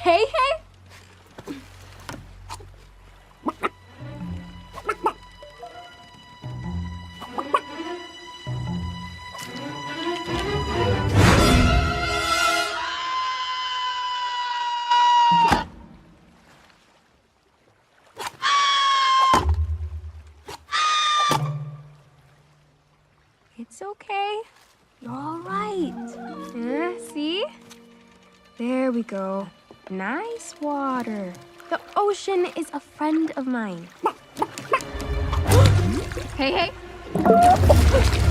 Hey, hey! It's okay. You're all right. See? There we go. Nice water. The ocean is a friend of mine. Hey, hey.